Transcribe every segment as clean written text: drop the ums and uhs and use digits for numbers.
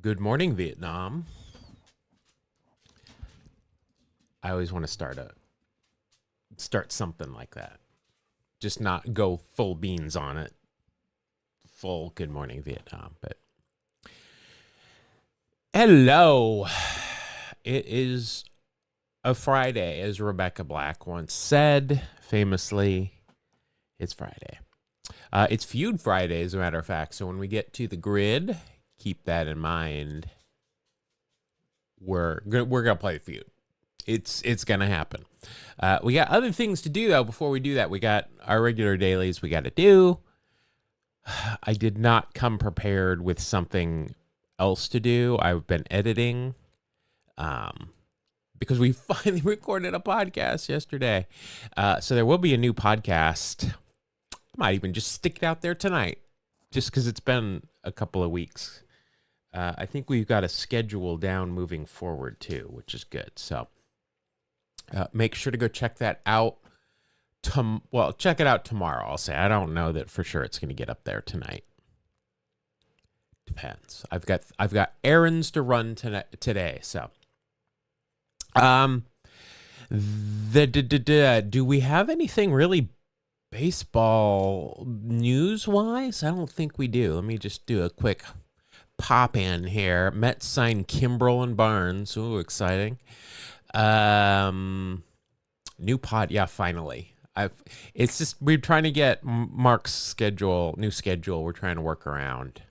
Good morning, Vietnam. I always want to start something like that. Just not go full beans on it. Full good morning, Vietnam. But hello. It is a Friday, as Rebecca Black once said, famously. It's Friday. It's Feud Friday, as a matter of fact. So when we get to the grid, keep that in mind. We're gonna play the feud. It's gonna happen. We got other things to do though. Before we do that, we got our regular dailies we got to do. I did not come prepared with something else to do. I've been editing, because we finally recorded a podcast yesterday. So there will be a new podcast. I might even just stick it out there tonight, just because it's been a couple of weeks. I think we've got a schedule down moving forward too, which is good. So make sure to go check that out. Check it out tomorrow. I'll say. I don't know that for sure it's going to get up there tonight. Depends. I've got errands to run today. So, do we have anything really baseball news wise? I don't think we do. Let me just do a quick pop in here. Mets signed Kimbrel and Barnes. Ooh, exciting. New pod. Yeah, finally. It's just, we're trying to get Mark's new schedule. We're trying to work around.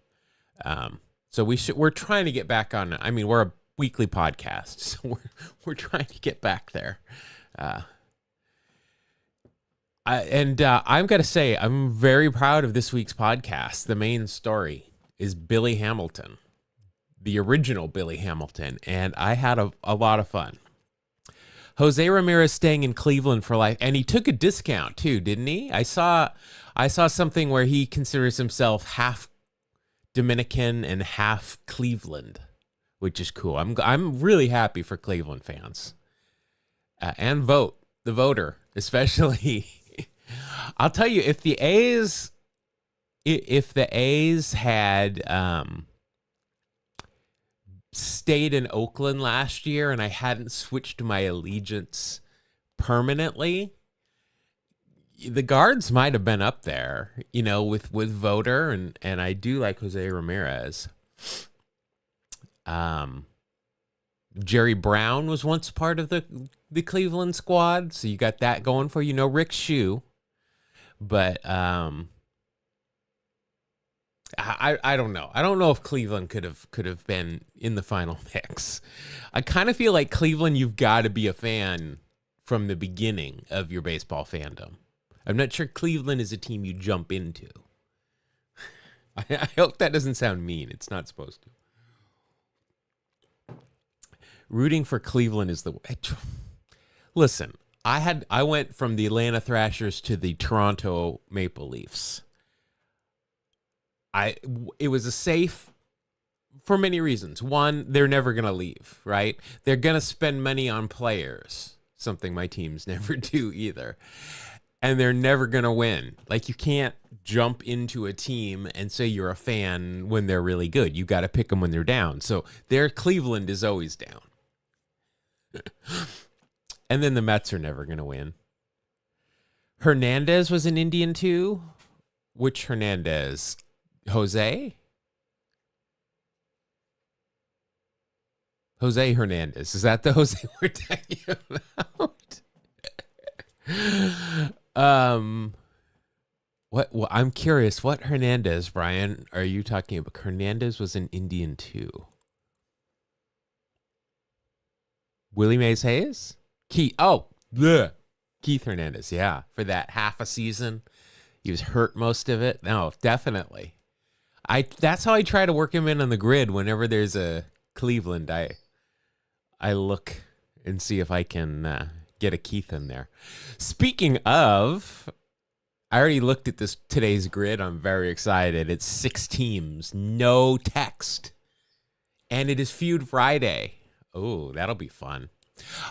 So we're trying to get back on. I mean, we're a weekly podcast, so we're trying to get back there. I'm going to say, I'm very proud of this week's podcast. The main story is Billy Hamilton, the original Billy Hamilton, and I had a lot of fun. Jose Ramirez staying in Cleveland for life, and he took a discount too, didn't he? I saw something where he considers himself half Dominican and half Cleveland, which is cool. I'm really happy for Cleveland fans, and the voter especially. I'll tell you, if the A's had stayed in Oakland last year and I hadn't switched my allegiance permanently, the Guards might have been up there, with voter, and I do like Jose Ramirez. Jerry Brown was once part of the Cleveland squad, so you got that going for Rick Shue. But I don't know. I don't know if Cleveland could have been in the final mix. I kind of feel like Cleveland, you've got to be a fan from the beginning of your baseball fandom. I'm not sure Cleveland is a team you jump into. I hope that doesn't sound mean. It's not supposed to. Rooting for Cleveland is the way. Listen, I went from the Atlanta Thrashers to the Toronto Maple Leafs. It was a safe for many reasons. One, they're never going to leave, right? They're going to spend money on players, something my teams never do either. And they're never going to win. Like, you can't jump into a team and say you're a fan when they're really good. You got to pick them when they're down. So their Cleveland is always down. And then the Mets are never going to win. Hernandez was an Indian too. Which Hernandez? Jose Hernandez. Is that the Jose we're talking about? What? Well, I'm curious. What Hernandez, Brian, are you talking about? Hernandez was an Indian too. Willie Mays Hayes? Keith Hernandez. Yeah, for that half a season, he was hurt most of it. No, definitely. That's how I try to work him in on the grid. Whenever there's a Cleveland, I look and see if I can get a Keith in there. Speaking of, I already looked at today's grid. I'm very excited. It's 6 teams, no text, and it is Feud Friday. Oh, that'll be fun.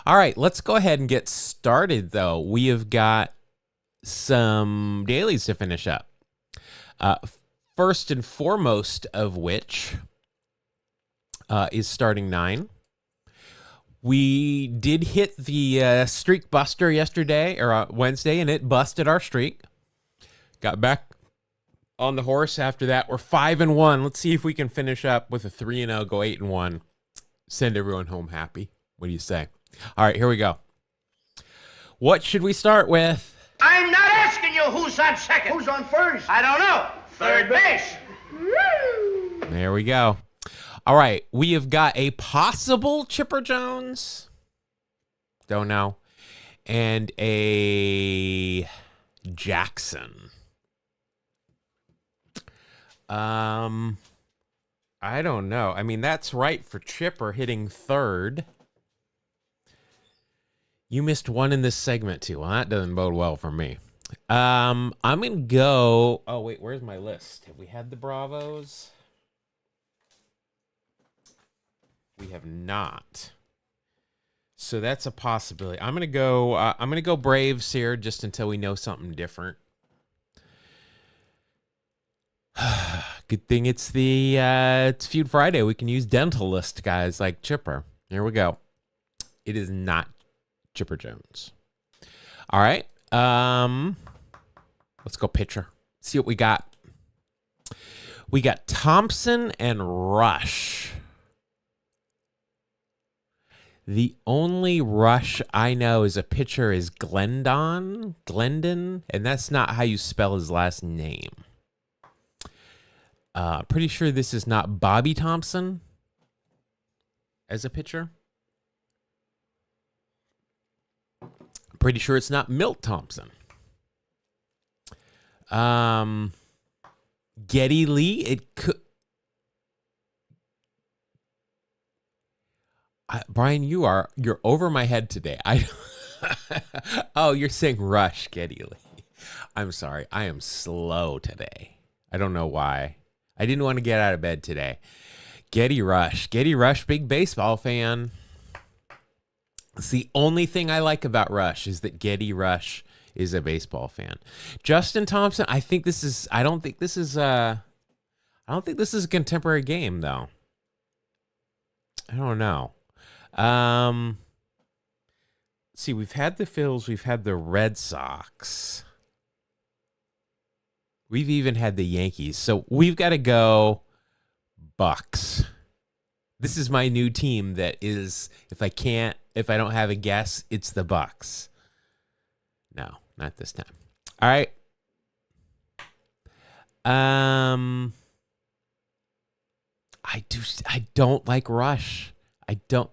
All right, let's go ahead and get started, though. We have got some dailies to finish up. First and foremost of which is starting 9. We did hit the streak buster yesterday or Wednesday, and it busted our streak. Got back on the horse after that. We're 5-1. Let's see if we can finish up with a 3-0, go 8-1. Send everyone home happy. What do you say? All right, here we go. What should we start with? I'm not asking you who's on second. Who's on first? I don't know. Third base. There we go. All right, we have got a possible Chipper Jones. Don't know. And a Jackson. I don't know. I mean, that's right for Chipper hitting third. You missed one in this segment too. Well, that doesn't bode well for me. I'm gonna go. Oh wait, where's my list? Have we had the Bravos? We have not. So that's a possibility. I'm gonna go. I'm gonna go Braves here, just until we know something different. Good thing it's it's Feud Friday. We can use dental list guys like Chipper. Here we go. It is not Chipper Jones. All right. Let's go pitcher. See what we got. We got Thompson and Rush. The only Rush I know as a pitcher is Glendon, and that's not how you spell his last name. Pretty sure this is not Bobby Thompson as a pitcher. Pretty sure it's not Milt Thompson. Geddy Lee, it could. Brian, you're over my head today. Oh, you're saying Rush, Geddy Lee. I'm sorry. I am slow today. I don't know why. I didn't want to get out of bed today. Geddy Rush, big baseball fan. It's the only thing I like about Rush is that Geddy Rush is a baseball fan. Justin Thompson, I don't think this is a contemporary game though. I don't know. Let's see, we've had the Phils, we've had the Red Sox. We've even had the Yankees. So we've got to go Bucks. This is my new team that is, if I don't have a guess, it's the Bucks. No, not this time. All right. I don't like Rush. I don't.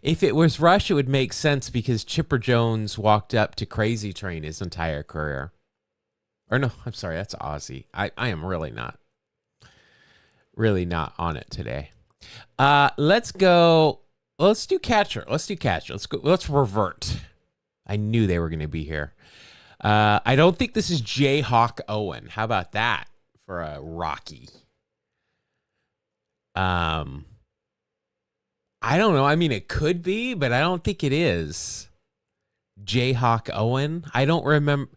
If it was Rush, it would make sense because Chipper Jones walked up to Crazy Train his entire career. Or no, I'm sorry, that's Ozzy. I am really not on it today. Let's go. Let's do catcher. Let's go. Let's revert. I knew they were going to be here. I don't think this is Jayhawk Owen. How about that for a Rocky? I don't know. I mean, it could be, but I don't think it is. Jayhawk Owen. I don't remember.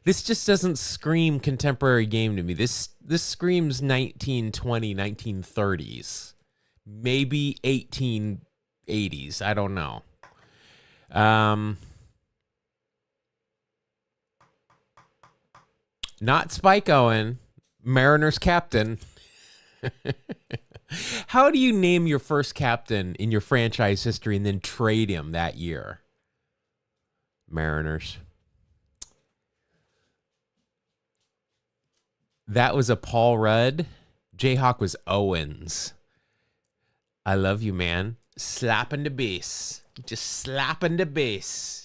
This just doesn't scream contemporary game to me. This screams 1920, 1930s. Maybe 1880s. I don't know. Not Spike Owen, Mariners captain. How do you name your first captain in your franchise history and then trade him that year? Mariners. That was a Paul Rudd. Jayhawk was Owens. I love you, man. Slapping the base. Just slapping the base.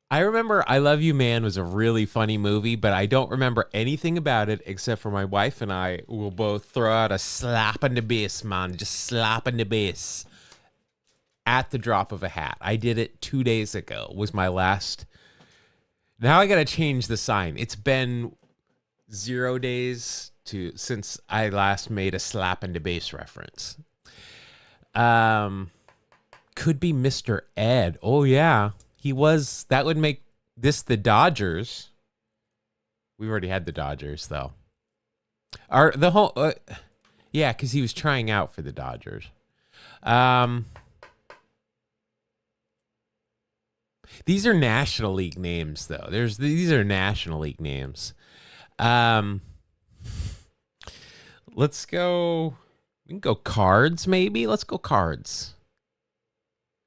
I remember I Love You, Man was a really funny movie, but I don't remember anything about it except for my wife and I will both throw out a slap in the bass, man. Just slap in the bass at the drop of a hat. I did it 2 days ago. Was my last. Now I got to change the sign. It's been 0 days since I last made a slap in the bass reference. Could be Mr. Ed. Oh, yeah. He was, that would make this the Dodgers. We've already had the Dodgers, though. Yeah, because he was trying out for the Dodgers. These are National League names, though. These are National League names. Let's go. We can go cards, maybe. Let's go cards.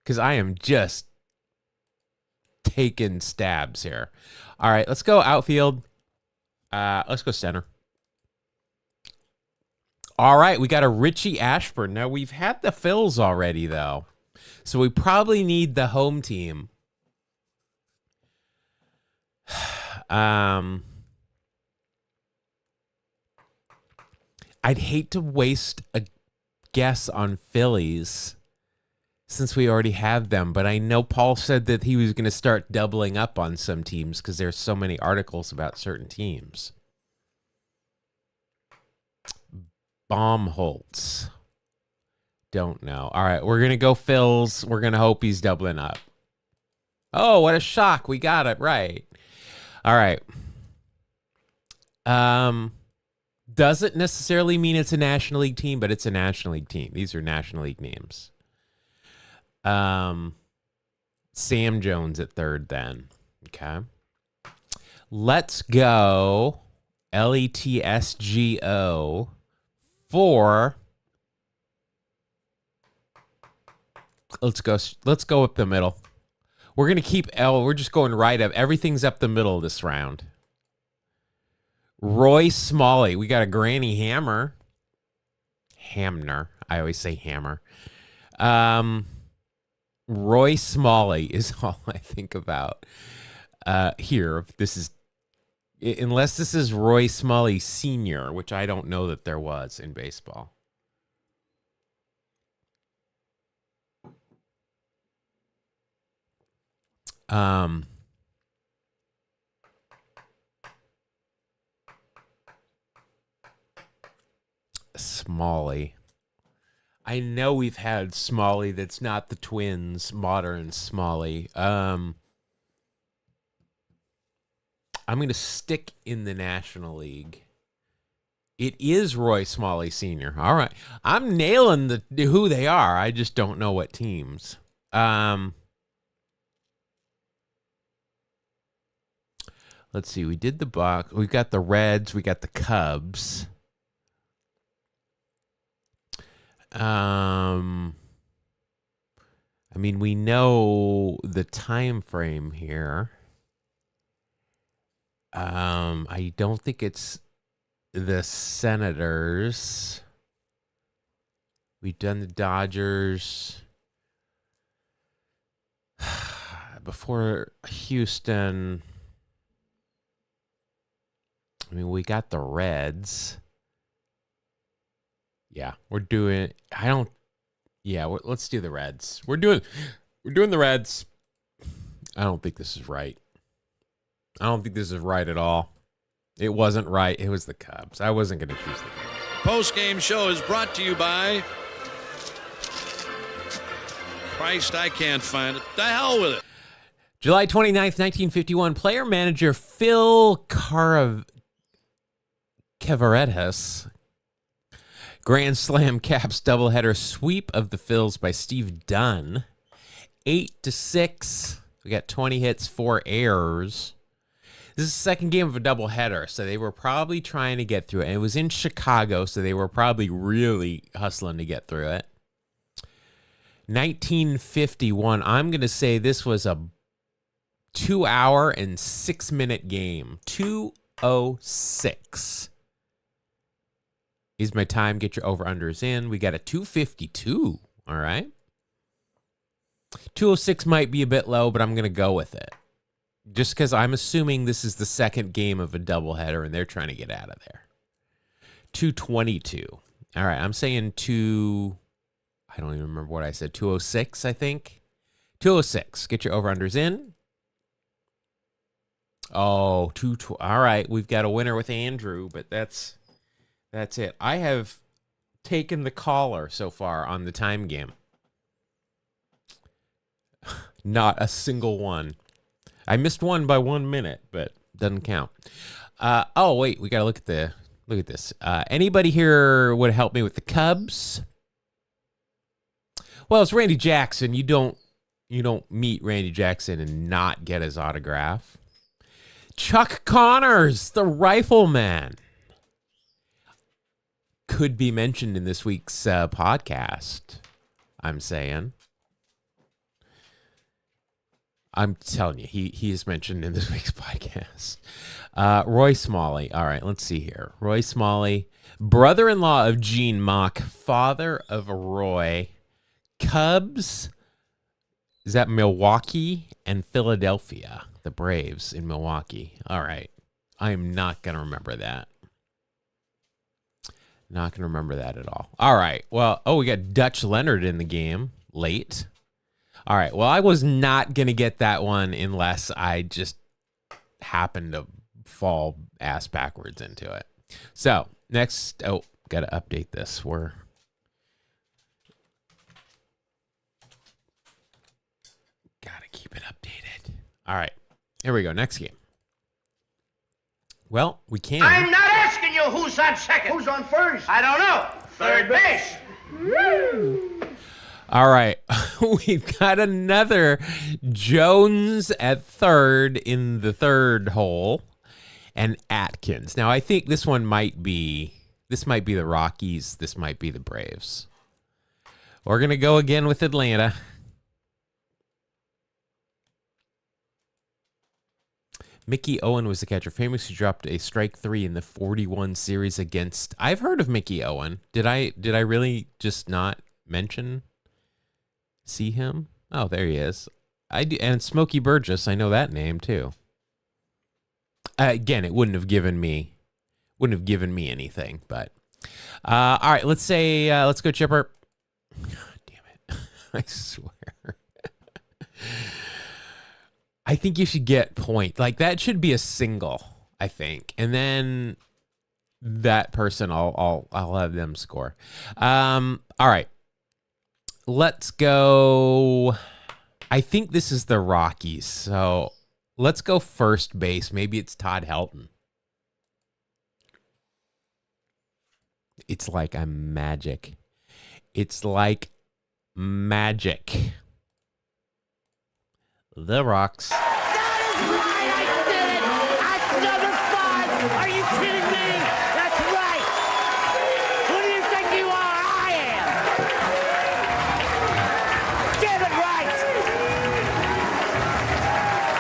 Because I am just taking stabs here. All right, let's go outfield. Let's go center. All right, we got a Richie Ashburn. Now, we've had the Phils already, though. So we probably need the home team. I'd hate to waste a guess on Phillies since we already have them, but I know Paul said that he was going to start doubling up on some teams because there's so many articles about certain teams. Baumholtz. Don't know. All right, we're going to go Phils. We're going to hope he's doubling up. Oh, what a shock. We got it right. All right. Doesn't necessarily mean it's a National League team, but it's a National League team. These are National League names. Sam Jones at third then. Okay. Let's go LETSGO for... Let's go up the middle. We're going to keep L. We're just going right up. Everything's up the middle this round. Roy Smalley. We got a Granny Hammer. Hamner. I always say hammer. Roy Smalley is all I think about here. Unless this is Roy Smalley Sr., which I don't know that there was in baseball. Smalley. I know we've had Smalley that's not the Twins, modern Smalley. I'm going to stick in the National League. It is Roy Smalley Sr. All right. I'm nailing who they are. I just don't know what teams. Let's see. We did the Bucks. We've got the Reds. We got the Cubs. I mean, we know the time frame here. I don't think it's the Senators. We've done the Dodgers. Before Houston. I mean, we got the Reds. Yeah, we're doing. Let's do the Reds. We're doing the Reds. I don't think this is right. I don't think this is right at all. It wasn't right. It was the Cubs. I wasn't going to choose the Cubs. Post-game show is brought to you by Christ, I can't find it. The hell with it. July 29th, 1951, player manager Phil Kavaretas Grand Slam caps doubleheader sweep of the Phils by Steve Dunn. 8-6. We got 20 hits, 4 errors. This is the second game of a doubleheader, so they were probably trying to get through it. And it was in Chicago, so they were probably really hustling to get through it. 1951. I'm going to say this was a 2-hour and 6-minute game. 2:06 is my time. Get your over-unders in. We got a 2:52. All right. 2:06 might be a bit low, but I'm going to go with it. Just because I'm assuming this is the second game of a doubleheader and they're trying to get out of there. 2:22. All right. I'm saying I don't even remember what I said. 2:06, I think. 2:06. Get your over-unders in. Oh, 2:20. All right. We've got a winner with Andrew, but that's it. I have taken the caller so far on the time game. Not a single one. I missed one by 1 minute, but doesn't count. Oh, wait. We got to look at the Look at this. Anybody here would help me with the Cubs? Well, it's Randy Jackson. You don't meet Randy Jackson and not get his autograph. Chuck Connors, the Rifleman, could be mentioned in this week's podcast. I'm saying. I'm telling you, he is mentioned in this week's podcast. Roy Smalley. All right, let's see here. Roy Smalley, brother-in-law of Gene Mauch, father of Roy. Cubs. Is that Milwaukee and Philadelphia? The Braves in Milwaukee. All right. I am not going to remember that. Not going to remember that at all. All right. Well, we got Dutch Leonard in the game late. All right. Well, I was not going to get that one unless I just happened to fall ass backwards into it. So, next. Oh, got to update this. Got to keep it updated. All right. Here we go. Next game. Well, we can. I'm not asking you who's on second. Who's on first? I don't know. Third base. All right. We've got another Jones at third in the third hole and Atkins. Now, I think this might be the Rockies. This might be the Braves. We're going to go again with Atlanta. Mickey Owen was the catcher, famously dropped a strike 3 in the 41 series against. I've heard of Mickey Owen. Did I really just not see him? Oh, there he is. I do, and Smokey Burgess. I know that name too. Again, it wouldn't have given me anything. But all right, let's go Chipper. God damn it! I swear. I think you should get point. Like, that should be a single, I think. And then that person, I'll have them score. All right. Let's go. I think this is the Rockies. So let's go first base. Maybe it's Todd Helton. It's like I'm magic. It's like magic. The Rocks. That is right! I did it! At number 5! Are you kidding me? That's right! Who do you think you are? I am! Get it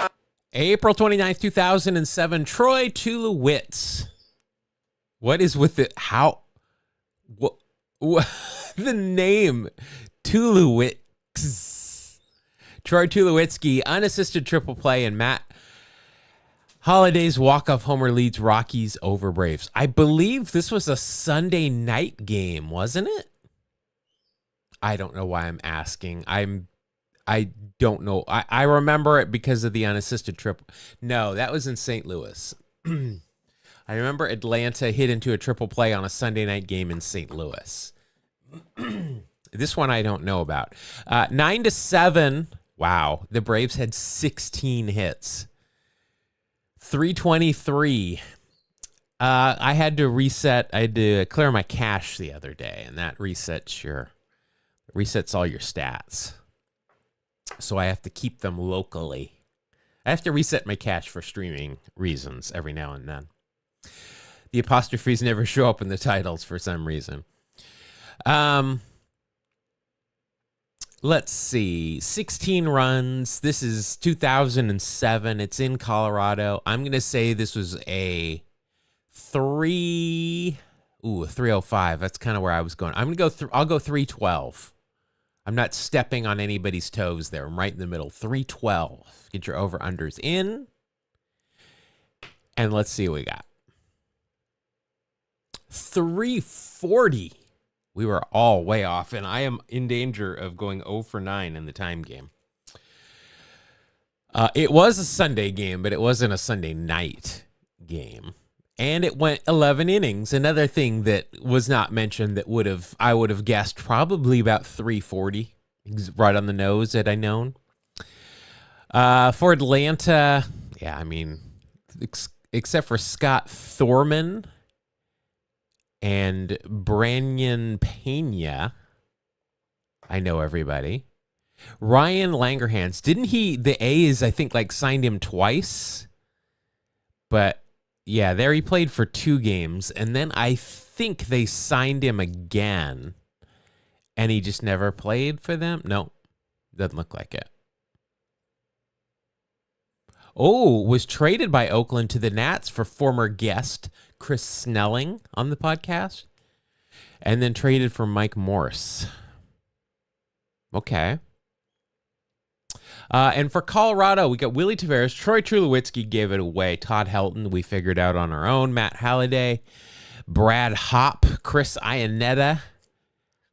right! April 29th, 2007, Troy Tulowitzki. What is with it? How? What the name? Tulowitzki. Troy Tulowitzki, unassisted triple play, and Matt Holliday's walk-off homer leads Rockies over Braves. I believe this was a Sunday night game, wasn't it? I don't know why I'm asking. I don't know. I remember it because of the unassisted triple. No, that was in St. Louis. I remember Atlanta hit into a triple play on a Sunday night game in St. Louis. This one I don't know about. 9-7. Wow. The Braves had 16 hits. 323. I had to reset. I had to clear my cache the other day, and that resets all your stats. So I have to keep them locally. I have to reset my cache for streaming reasons every now and then. The apostrophes never show up in the titles for some reason. Let's see. 16 runs. This is 2007. It's in Colorado. I'm going to say this was a 305. That's kind of where I was going. I'm going to go I'll go 312. I'm not stepping on anybody's toes there. I'm right in the middle. 312. Get your over-unders in. And let's see what we got. 340. We were all way off, and I am in danger of going 0 for 9 in the time game. It was a Sunday game, but it wasn't a Sunday night game. And it went 11 innings. Another thing that was not mentioned that I would have guessed probably about 340, right on the nose had I known. For Atlanta, yeah, I mean, except for Scott Thorman and Branyan Pena. I know everybody. Ryan Langerhans. Didn't he, the A's, I think, like signed him twice? But yeah, there he played for 2 games. And then I think they signed him again. And he just never played for them? No, doesn't look like it. Oh, was traded by Oakland to the Nats for former guest Chris Snelling on the podcast. And then traded for Mike Morse. Okay. And for Colorado, we got Willie Taveras. Troy Tulowitzki gave it away. Todd Helton, we figured out on our own. Matt Halliday. Brad Hopp. Chris Iannetta.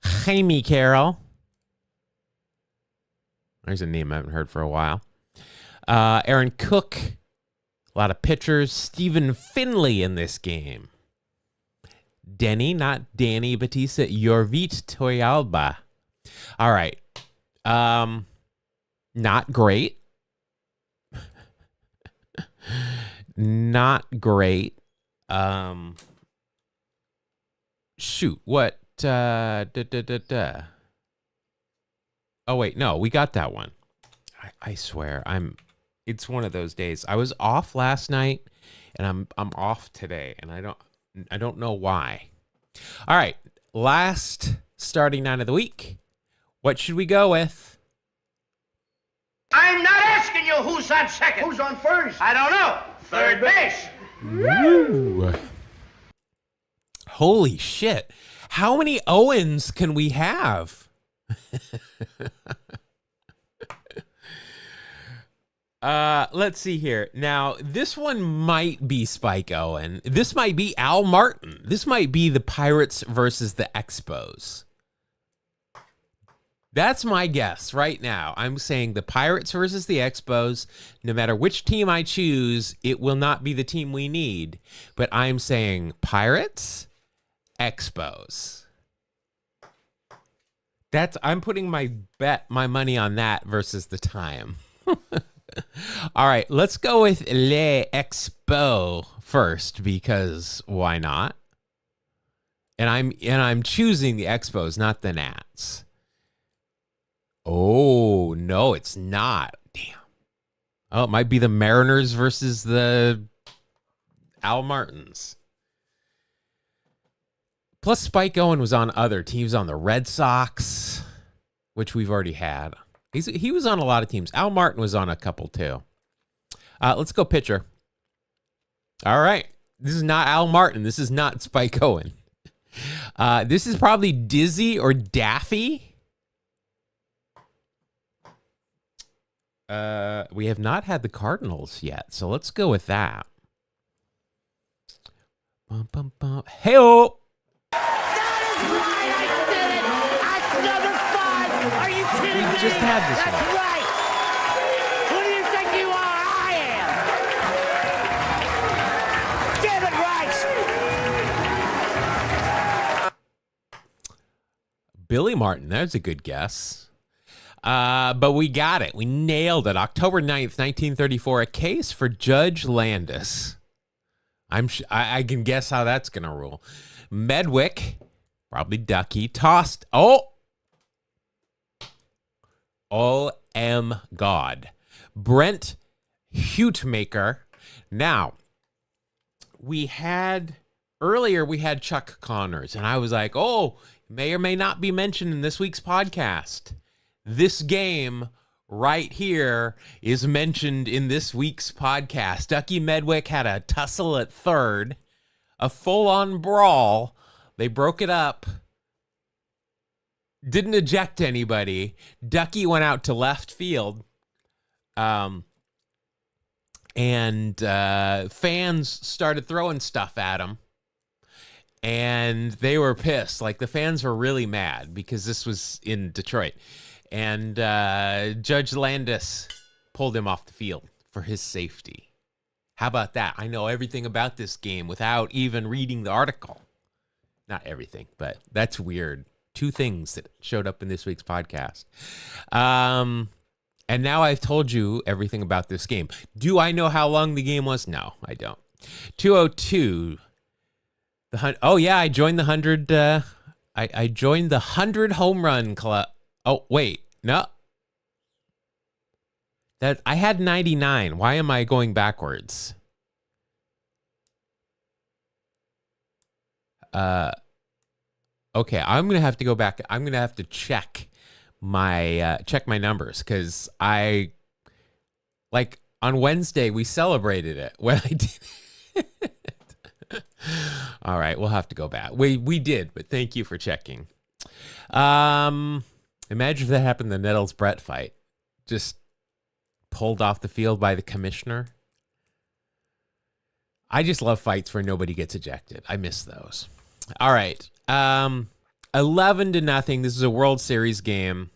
Jaime Carroll. There's a name I haven't heard for a while. Aaron Cook. A lot of pitchers. Stephen Finley in this game. Denny, not Danny Batista. Yorvit Toyalba. All right. Not great. Not great. Shoot. What? Oh, wait. No, we got that one. I swear. It's one of those days. I was off last night and I'm off today and I don't know why. All right. Last starting 9 of the week. What should we go with? I'm not asking you who's on second. Who's on first? I don't know. Third base. Woo. Holy shit. How many Owens can we have? Let's see here. Now, this one might be Spike Owen. This might be Al Martin. This might be the Pirates versus the Expos. That's my guess right now. I'm saying the Pirates versus the Expos. No matter which team I choose, it will not be the team we need. But I'm saying Pirates, Expos. I'm putting my money on that versus the time. All right, let's go with Les Expos first because why not? And I'm choosing the Expos, not the Nats. Oh, no, it's not. Damn. Oh, it might be the Mariners versus the Al Martins. Plus, Spike Owen was on other teams, on the Red Sox, which we've already had. He was on a lot of teams. Al Martin was on a couple, too. Let's go pitcher. All right. This is not Al Martin. This is not Spike Owen. This is probably Dizzy or Daffy. We have not had the Cardinals yet, so let's go with that. Bum, bum, bum. Hey-oh! That is right, I did it! That's number 5! Are you kidding me? We just had this That's one. right! Who do you think you are? I am! David Rice! Billy Martin, that's a good guess. But we got it. We nailed it. October 9th, 1934, a case for Judge Landis. I can guess how that's going to rule. Medwick, probably Ducky, tossed. O.M. God. Brent Hutemaker. Now, earlier we had Chuck Connors, and I was like, may or may not be mentioned in this week's podcast. This game right here is mentioned in this week's podcast. Ducky Medwick had a tussle at third, a full-on brawl. They broke it up. Didn't eject anybody. Ducky went out to left field. And fans started throwing stuff at him. And they were pissed. Like, the fans were really mad because this was in Detroit. And Judge Landis pulled him off the field for his safety. How about that? I know everything about this game without even reading the article. Not everything, but that's weird. 2 things that showed up in this week's podcast. And now I've told you everything about this game. Do I know how long the game was? No, I don't. 2:02. Oh yeah, I joined the 100. I joined the 100 home run club. Oh wait, no. That I had 99. Why am I going backwards? Okay, I'm gonna have to go back. I'm gonna have to check my numbers because I like on Wednesday we celebrated it when I did it. All right, we'll have to go back. We did, but thank you for checking. Imagine if that happened in the Nettles Brett fight. Just pulled off the field by the commissioner. I just love fights where nobody gets ejected. I miss those. All right. 11-0. This is a World Series game.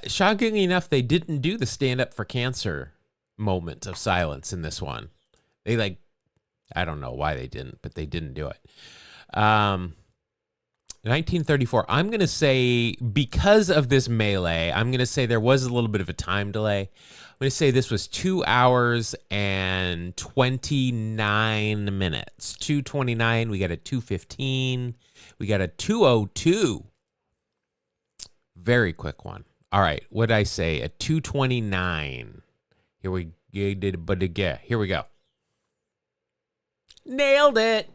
Shockingly enough, they didn't do the stand up for cancer moment of silence in this one. They I don't know why they didn't, but they didn't do it. 1934. I'm going to say because of this melee, I'm going to say there was a little bit of a time delay. I'm going to say this was 2 hours and 29 minutes. 2:29. We got a 2:15. We got a 2:02. Very quick one. All right. What did I say? A 2:29. Here we did, but again, here we go. Nailed it.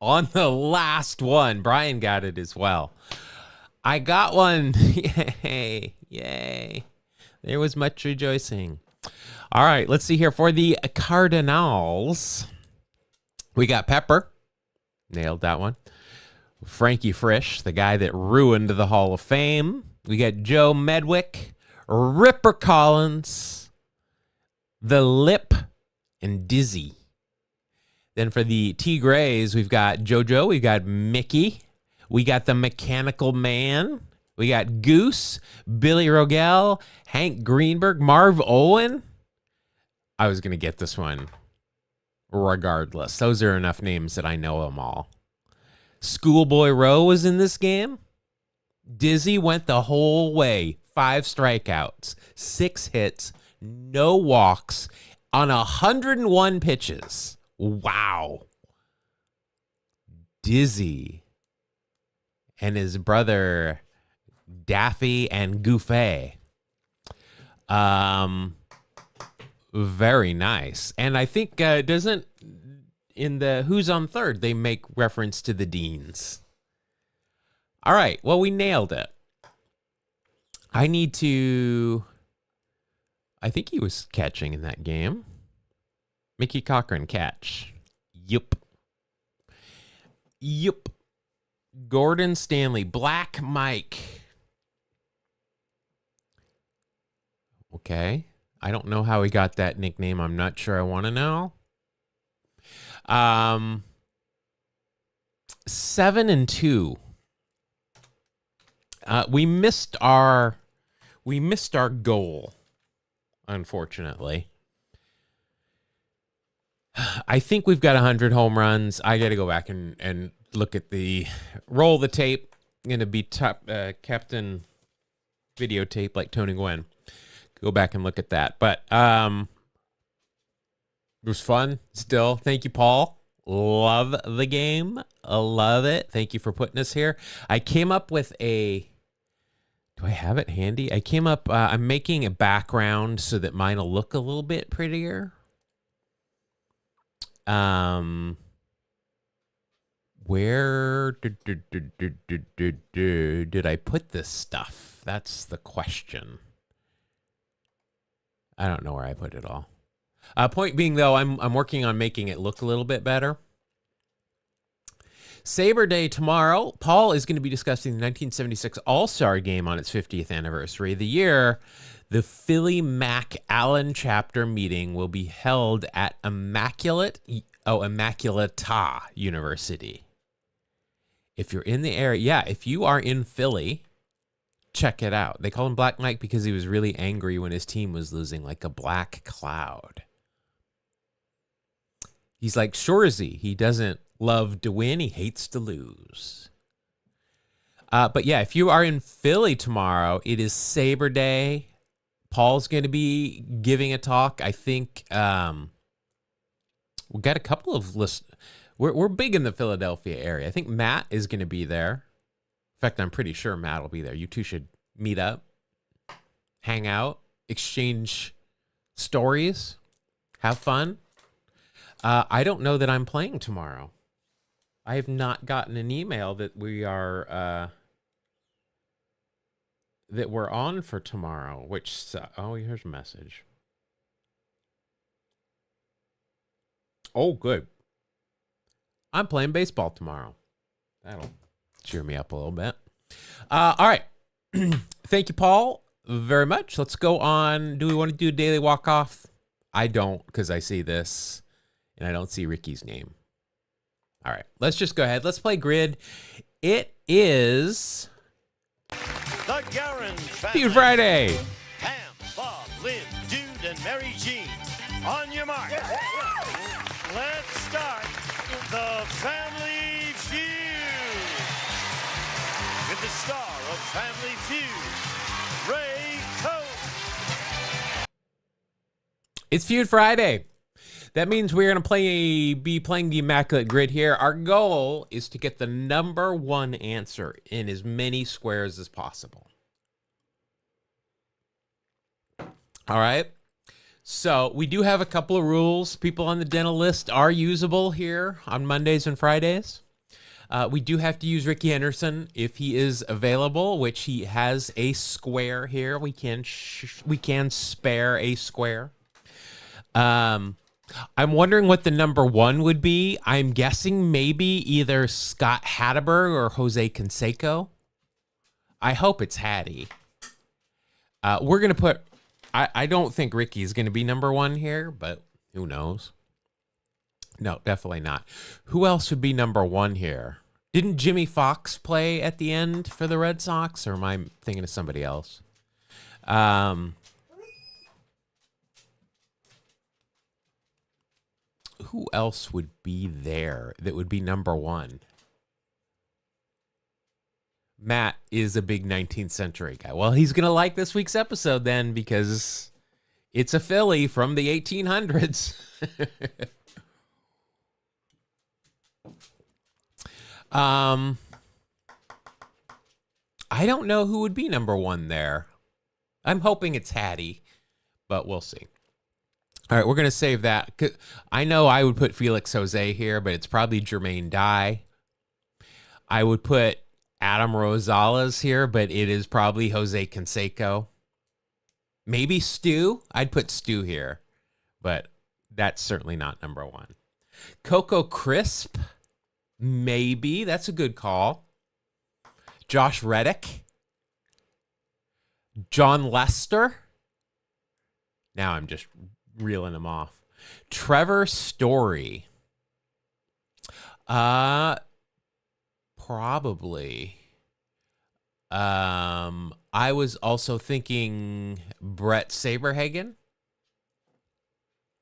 On the last one. Brian got it as well. I got one. Yay. Yay. There was much rejoicing. All right. Let's see here. For the Cardinals, we got Pepper. Nailed that one. Frankie Frisch, the guy that ruined the Hall of Fame. We got Joe Medwick, Ripper Collins, The Lip, and Dizzy. Then for the T-Grays, we've got JoJo, we got Mickey, we got the Mechanical Man, we got Goose, Billy Rogel, Hank Greenberg, Marv Owen. I was going to get this one regardless. Those are enough names that I know them all. Schoolboy Rowe was in this game. Dizzy went the whole way. 5 strikeouts, 6 hits, no walks on 101 pitches. Wow. Dizzy and his brother Daffy and Goofy. Very nice. And I think doesn't in the Who's on Third they make reference to the Deans. All right. Well, we nailed it. I think he was catching in that game. Mickey Cochran catch. Yup. Gordon Stanley. Black Mike. Okay. I don't know how he got that nickname. I'm not sure I want to know. 7-2. We missed our goal, unfortunately. I think we've got 100 home runs. I got to go back and look at roll the tape. I'm going to be kept in videotape like Tony Gwynn. Go back and look at that. But it was fun still. Thank you, Paul. Love the game. I love it. Thank you for putting us here. I came up with do I have it handy? I came up, I'm making a background so that mine will look a little bit prettier. Where did I put this stuff? That's the question. I don't know where I put it all. Point being, though, I'm working on making it look a little bit better. Sabre Day tomorrow. Paul is going to be discussing the 1976 All-Star Game on its 50th anniversary. The year, the Philly Mac Allen chapter meeting will be held at Immaculata University. If you're in the area, if you are in Philly, check it out. They call him Black Mike because he was really angry when his team was losing, like a black cloud. He's like Shorzy. He doesn't love to win. He hates to lose. But yeah, if you are in Philly tomorrow, it is Sabre Day. Paul's going to be giving a talk. I think We got a couple of lists. We're big in the Philadelphia area. I think Matt is going to be there. In fact, I'm pretty sure Matt will be there. You two should meet up, hang out, exchange stories, have fun. I don't know that I'm playing tomorrow. I have not gotten an email that we are that we're on for tomorrow. Oh, here's a message. Oh, good. I'm playing baseball tomorrow. That'll cheer me up a little bit. All right. Thank you, Paul, very much. Let's go on. Do we want to do a daily walk-off? I don't, because I see this, and I don't see Ricky's name. All right. Let's just go ahead. Let's play Grid. It is The Guerin family. Feud Friday. Pam, Bob, Lynn, Dude, and Mary Jean. On your mark. Let's start the Family Feud. With the star of Family Feud, Ray Coe. It's Feud Friday. That means we're going to be playing the Immaculate Grid here. Our goal is to get the number one answer in as many squares as possible. All right. So we do have a couple of rules. People on the dental list are usable here on Mondays and Fridays. We do have to use Ricky Henderson if he is available, which he has a square here. We can spare a square. I'm wondering what the number one would be. I'm guessing maybe either Scott Hatteberg or Jose Canseco. I hope it's Hattie. We're going to put... I don't think Ricky's going to be number one here, but who knows? No, definitely not. Who else would be number one here? Didn't Jimmy Fox play at the end for the Red Sox, or am I thinking of somebody else? Who else would be there that would be number one? Matt is a big 19th century guy. Well, he's going to like this week's episode then, because it's a Philly from the 1800s. I don't know who would be number one there. I'm hoping it's Hattie, but we'll see. All right, we're going to save that. I know I would put Felix Jose here, but it's probably Jermaine Dye. I would put Adam Rosales here, but it is probably Jose Canseco. Maybe Stu. I'd put Stu here, but that's certainly not number one. Coco Crisp. Maybe. That's a good call. Josh Reddick. John Lester. Now I'm just reeling them off. Trevor Story. Probably. I was also thinking Brett Saberhagen.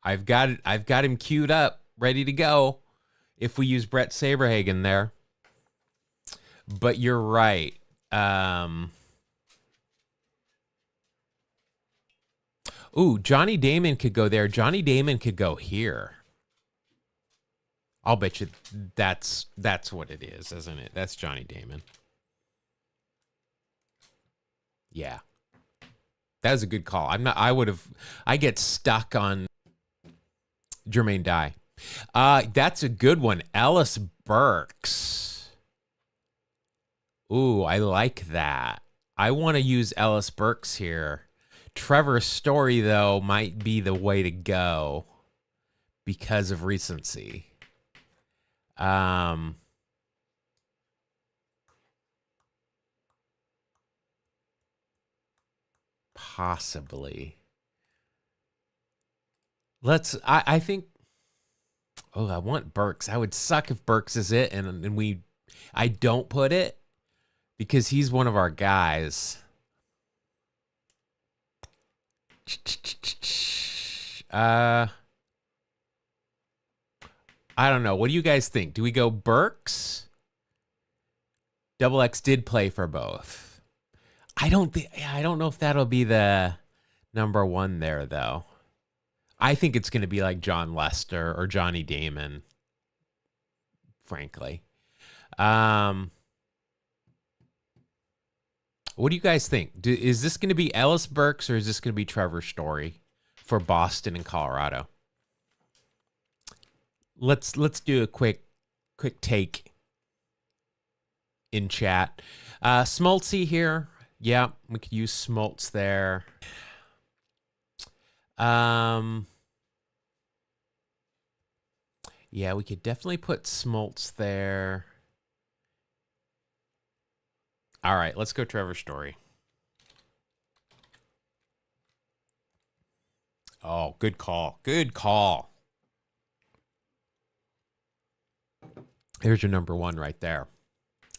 I've got him queued up, ready to go if we use Brett Saberhagen there. But you're right. Ooh, Johnny Damon could go there. Johnny Damon could go here. I'll bet you that's what it is, isn't it? That's Johnny Damon. Yeah. That was a good call. I get stuck on Jermaine Dye. That's a good one. Ellis Burks. Ooh, I like that. I want to use Ellis Burks here. Trevor Story, though, might be the way to go because of recency. Possibly. I think, I want Burks. I would suck if Burks is it, and I don't put it because he's one of our guys. I don't know. What do you guys think? Do we go Burks? Double X did play for both. I don't know if that'll be the number one there, though. I think it's going to be like John Lester or Johnny Damon, frankly. What do you guys think? Is this going to be Ellis Burks or is this going to be Trevor Story for Boston and Colorado? Let's do a quick take in chat. Smoltzy here. Yeah, we could use Smoltz there. Yeah, we could definitely put Smoltz there. All right, let's go Trevor Story. Oh, good call. Good call. There's your number one right there.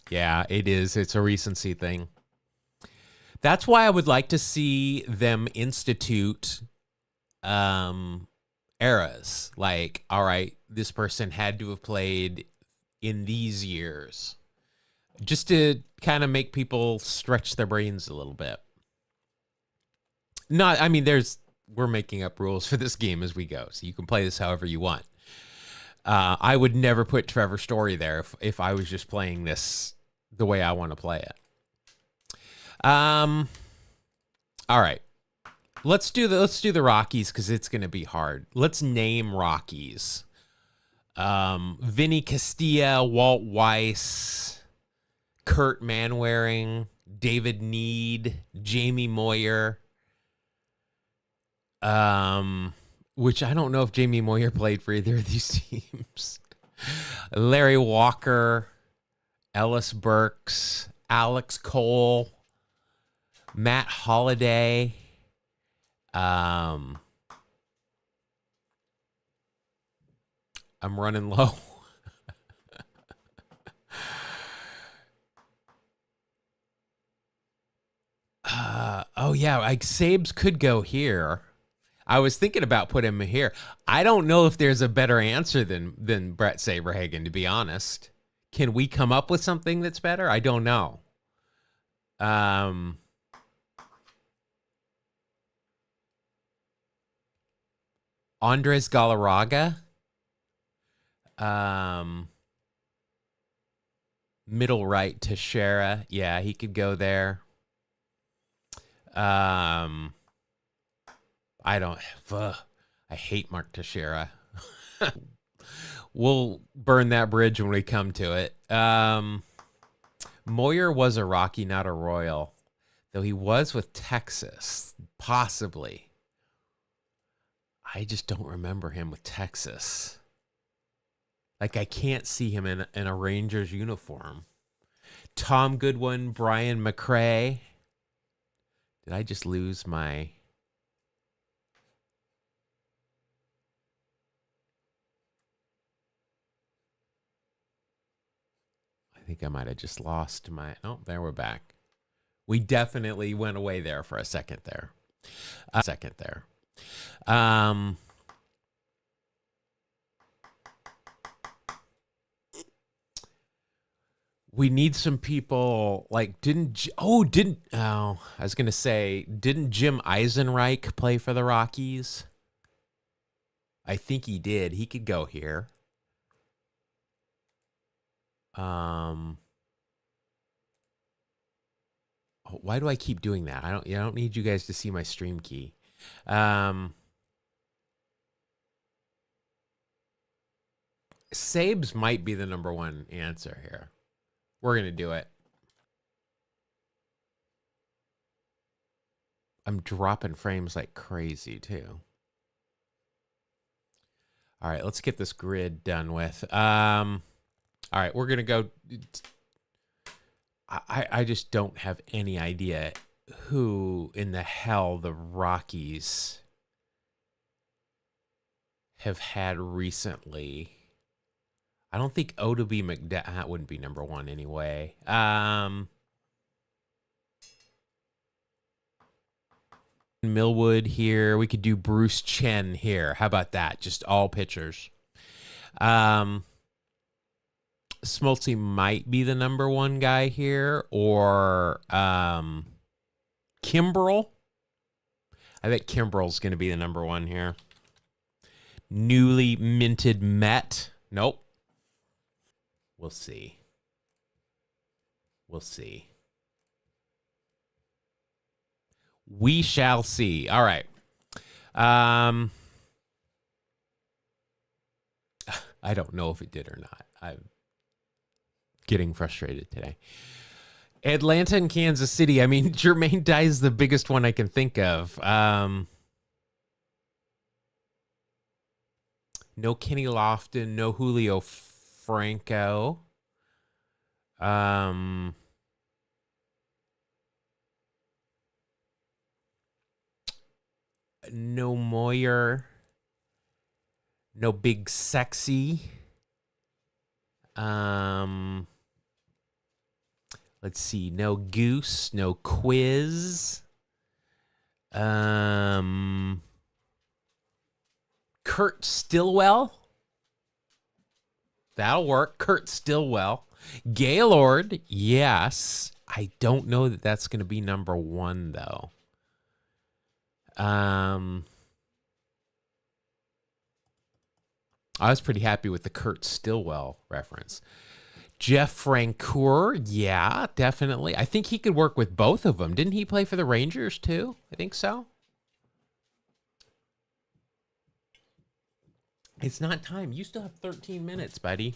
Yeah, it is. It's a recency thing. That's why I would like to see them institute eras. Like, all right, this person had to have played in these years. Just to kind of make people stretch their brains a little bit. Not, I mean, we're making up rules for this game as we go, so you can play this however you want. I would never put Trevor Story there if I was just playing this the way I want to play it. All right. Let's do the Rockies because it's going to be hard. Let's name Rockies. Vinny Castilla, Walt Weiss, Kurt Manwaring, David Need, Jamie Moyer. Which I don't know if Jamie Moyer played for either of these teams. Larry Walker, Ellis Burks, Alex Cole, Matt Holliday. I'm running low. Oh yeah, like Sabes could go here. I was thinking about putting him here. I don't know if there's a better answer than Brett Saberhagen, to be honest. Can we come up with something that's better? I don't know. Andres Galarraga. Middle right, Teixeira. Yeah, he could go there. I hate Mark Teixeira. We'll burn that bridge when we come to it. Moyer was a Rocky, not a Royal, though he was with Texas, possibly. I just don't remember him with Texas. Like, I can't see him in a Rangers uniform. Tom Goodwin, Brian McRae. Did I just lose my... I think I might have just lost my... Oh, there we're back. We definitely went away there for a second there. We need some people like didn't Jim Eisenreich play for the Rockies? I think he did. He could go here. Why do I keep doing that? I don't need you guys to see my stream key. Sabes might be the number one answer here. We're going to do it. I'm dropping frames like crazy, too. All right, let's get this grid done with. All right, we're going to go... I just don't have any idea who in the hell the Rockies have had recently. I don't think Oddibe McDowell wouldn't be number one anyway. Millwood here. We could do Bruce Chen here. How about that? Just all pitchers. Smoltzy might be the number one guy here, or Kimbrel. I bet Kimbrel's going to be the number one here. Newly minted Met. Nope. We'll see. We'll see. We shall see. All right. I don't know if it did or not. I'm getting frustrated today. Atlanta and Kansas City. I mean, Jermaine Dye is the biggest one I can think of. No Kenny Lofton, no Julio Franco. No Moyer. No Big Sexy. Let's see. No Goose. No Quiz. Kurt Stillwell. That'll work. Kurt Stillwell. Gaylord. Yes. I don't know that that's going to be number one, though. I was pretty happy with the Kurt Stillwell reference. Jeff Francoeur, yeah, definitely. I think he could work with both of them. Didn't he play for the Rangers too? I think so. It's not time. You still have 13 minutes, buddy.